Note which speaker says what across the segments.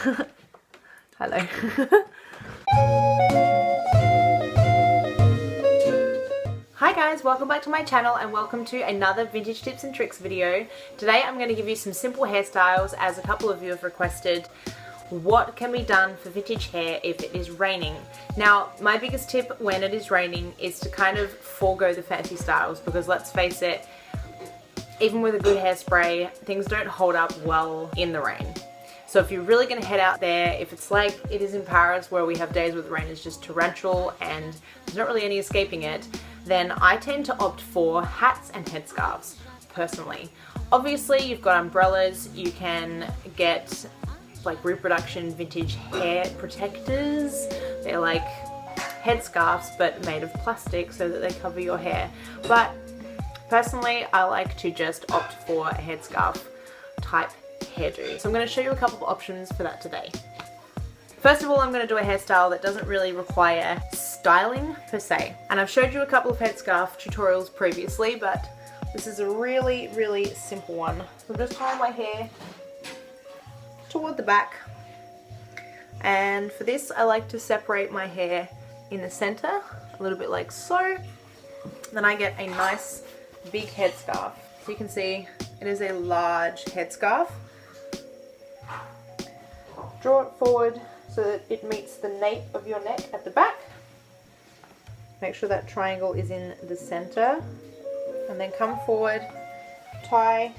Speaker 1: Hello. Hi guys, welcome back to my channel and welcome to another vintage tips and tricks video. Today I'm going to give you some simple hairstyles as a couple of you have requested. What can be done for vintage hair if it is raining? Now, my biggest tip when it is raining is to kind of forego the fancy styles, because let's face it, even with a good hairspray, things don't hold up well in the rain. So if you're really going to head out there, if it's like it is in Paris where we have days where the rain is just torrential and there's not really any escaping it, then I tend to opt for hats and headscarves, personally. Obviously, you've got umbrellas, you can get like reproduction vintage hair protectors. They're like headscarves but made of plastic so that they cover your hair. But personally, I like to just opt for a headscarf type hairdo. So I'm going to show you a couple of options for that today. First of all, I'm going to do a hairstyle that doesn't really require styling per se. And I've showed you a couple of headscarf tutorials previously, but this is a really, really simple one. So I'm just tying my hair toward the back, and for this I like to separate my hair in the center a little bit like so. Then I get a nice big headscarf. So you can see it is a large headscarf. Draw it forward so that it meets the nape of your neck at the back. Make sure that triangle is in the center, and then come forward, tie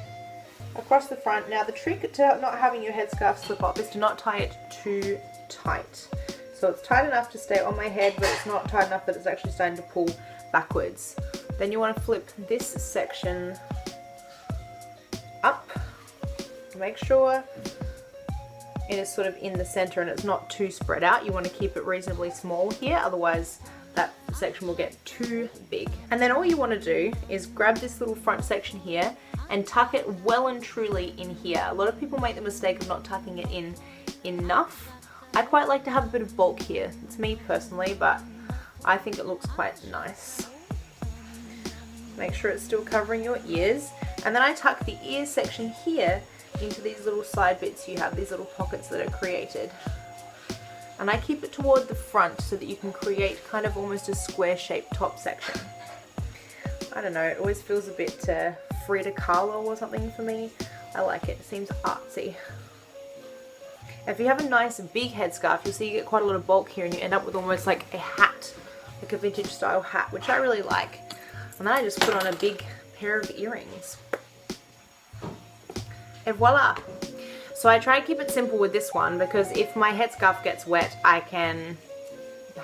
Speaker 1: across the front. Now the trick to not having your headscarf slip off is to not tie it too tight. So it's tight enough to stay on my head, but it's not tight enough that it's actually starting to pull backwards. Then you want to flip this section up. Make sure it is sort of in the center and it's not too spread out. You want to keep it reasonably small here, otherwise that section will get too big. And then all you want to do is grab this little front section here and tuck it well and truly in here. A lot of people make the mistake of not tucking it in enough. I quite like to have a bit of bulk here. It's me personally, but I think it looks quite nice. Make sure it's still covering your ears. And then I tuck the ear section here into these little side bits you have, these little pockets that are created. And I keep it toward the front so that you can create kind of almost a square shaped top section. I don't know, it always feels a bit Frida Kahlo or something for me. I like it, it seems artsy. If you have a nice big headscarf, you'll see you get quite a lot of bulk here and you end up with almost like a hat, like a vintage style hat, which I really like. And then I just put on a big pair of earrings. And voila! So I try to keep it simple with this one, because if my headscarf gets wet, I can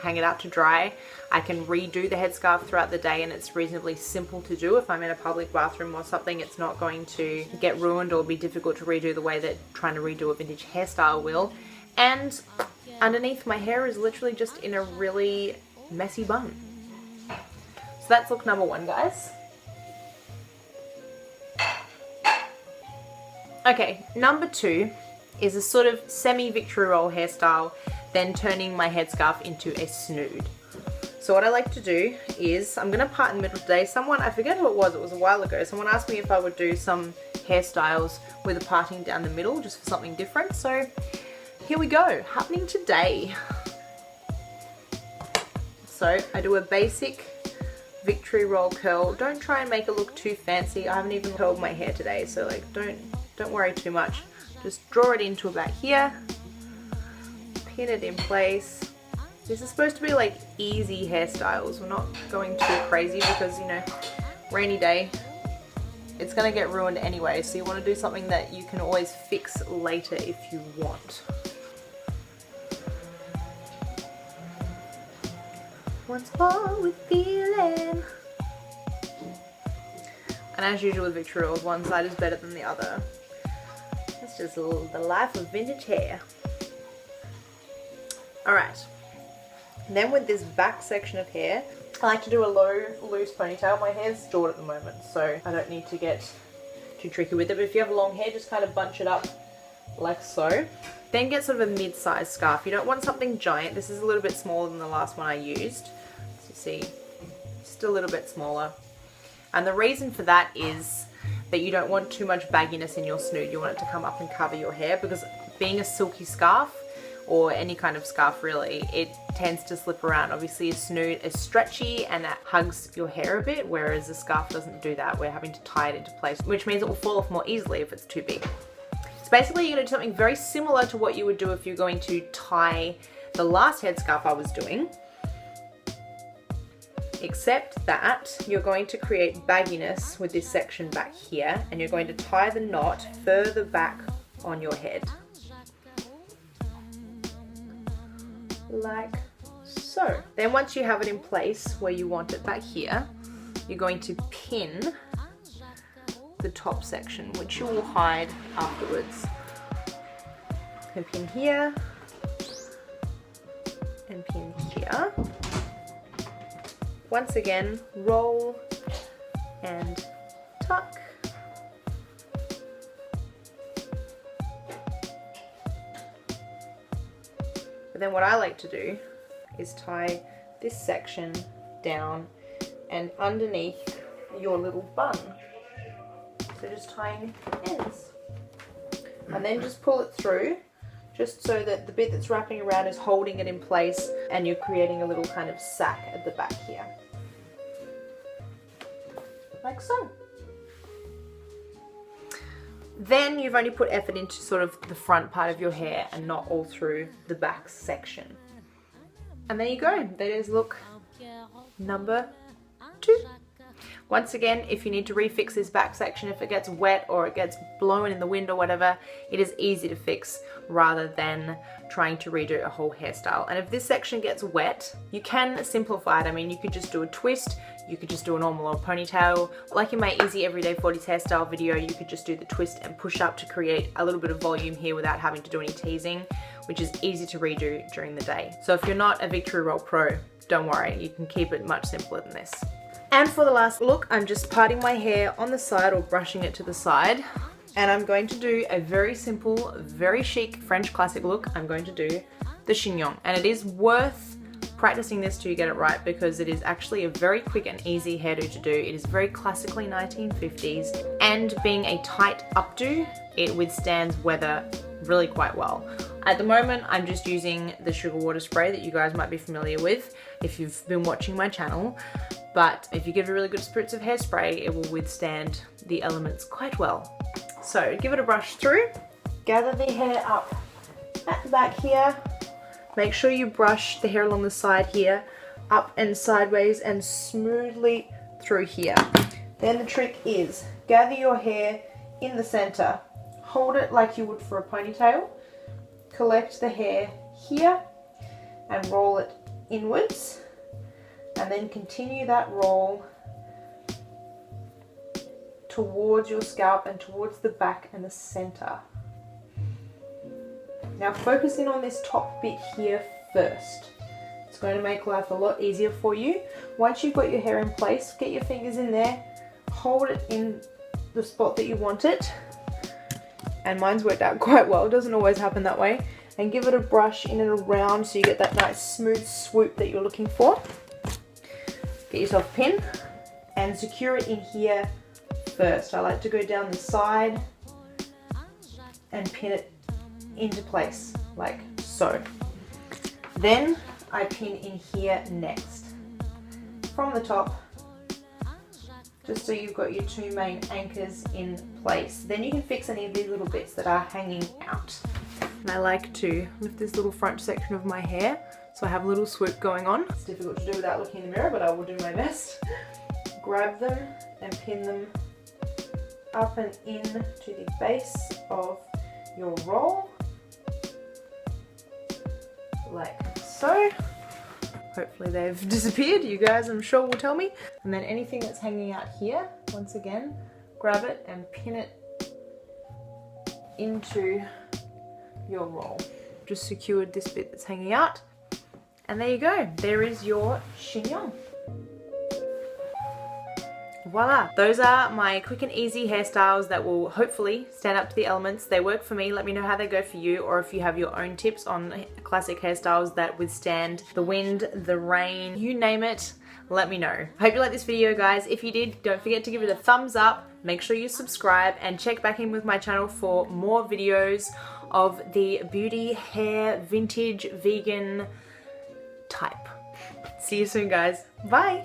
Speaker 1: hang it out to dry. I can redo the headscarf throughout the day, and it's reasonably simple to do. If I'm in a public bathroom or something, it's not going to get ruined or be difficult to redo the way that trying to redo a vintage hairstyle will. And underneath my hair is literally just in a really messy bun. So that's look number one, guys. Okay, number two is a sort of semi-victory roll hairstyle, then turning my headscarf into a snood. So what I like to do is, I'm going to part in the middle today. Someone, I forget who it was a while ago, someone asked me if I would do some hairstyles with a parting down the middle, just for something different. So here we go, happening today. So I do a basic victory roll curl. Don't try and make it look too fancy. I haven't even curled my hair today, so like don't worry too much. Just draw it into about here, pin it in place. This is supposed to be like easy hairstyles. We're not going too crazy because, you know, rainy day, it's gonna get ruined anyway. So you want to do something that you can always fix later if you want. Once more with feeling. And as usual with victory rolls, one side is better than the other. That's just the life of vintage hair. Alright. Then with this back section of hair, I like to do a low, loose ponytail. My hair's short at the moment, so I don't need to get too tricky with it. But if you have long hair, just kind of bunch it up like so. Then get sort of a mid-sized scarf. You don't want something giant. This is a little bit smaller than the last one I used. So you see, just a little bit smaller. And the reason for that is that you don't want too much bagginess in your snood. You want it to come up and cover your hair, because being a silky scarf, or any kind of scarf really, it tends to slip around. Obviously a snood is stretchy and that hugs your hair a bit, whereas a scarf doesn't do that. We're having to tie it into place, which means it will fall off more easily if it's too big. So basically you're going to do something very similar to what you would do if you're going to tie the last headscarf I was doing, except that you're going to create bagginess with this section back here, and you're going to tie the knot further back on your head. Like so. Then once you have it in place where you want it back here, you're going to pin the top section, which you will hide afterwards. So pin here and pin here. Once again, roll and tuck. But then what I like to do is tie this section down and underneath your little bun. So just tying ends. And then just pull it through, just so that the bit that's wrapping around is holding it in place, and you're creating a little kind of sack at the back here. Like so. Then you've only put effort into sort of the front part of your hair and not all through the back section. And there you go. That is look number 2. Once again, if you need to refix this back section, if it gets wet or it gets blown in the wind or whatever, it is easy to fix rather than trying to redo a whole hairstyle. And if this section gets wet, you can simplify it. I mean, you could just do a twist, you could just do a normal or ponytail. Like in my easy everyday 40s hairstyle video, you could just do the twist and push up to create a little bit of volume here without having to do any teasing, which is easy to redo during the day. So if you're not a Victory Roll Pro, don't worry, you can keep it much simpler than this. And for the last look, I'm just parting my hair on the side or brushing it to the side. And I'm going to do a very simple, very chic French classic look. I'm going to do the chignon. And it is worth practicing this till you get it right, because it is actually a very quick and easy hairdo to do. It is very classically 1950s. And being a tight updo, it withstands weather really quite well. At the moment, I'm just using the sugar water spray that you guys might be familiar with if you've been watching my channel. But if you give it a really good spritz of hairspray, it will withstand the elements quite well. So give it a brush through, gather the hair up at the back here. Make sure you brush the hair along the side here, up and sideways and smoothly through here. Then the trick is gather your hair in the center, hold it like you would for a ponytail, collect the hair here and roll it inwards. And then continue that roll towards your scalp and towards the back and the center. Now focus in on this top bit here first. It's going to make life a lot easier for you. Once you've got your hair in place, get your fingers in there, hold it in the spot that you want it. And mine's worked out quite well, it doesn't always happen that way. And give it a brush in and around so you get that nice smooth swoop that you're looking for. Get yourself a pin and secure it in here first. I like to go down the side and pin it into place like so. Then I pin in here next from the top, just so you've got your 2 main anchors in place. Then you can fix any of these little bits that are hanging out. And I like to lift this little front section of my hair so I have a little swoop going on. It's difficult to do without looking in the mirror, but I will do my best. Grab them and pin them up and in to the base of your roll, like so. Hopefully they've disappeared. You guys, I'm sure, will tell me. And then anything that's hanging out here, once again, grab it and pin it into your roll. Just secured this bit that's hanging out. And there you go, there is your chignon. Voila, those are my quick and easy hairstyles that will hopefully stand up to the elements. They work for me. Let me know how they go for you, or if you have your own tips on classic hairstyles that withstand the wind, the rain, you name it, let me know. Hope you liked this video, guys. If you did, don't forget to give it a thumbs up. Make sure you subscribe and check back in with my channel for more videos of the beauty, hair, vintage, vegan type. See you soon, guys. Bye.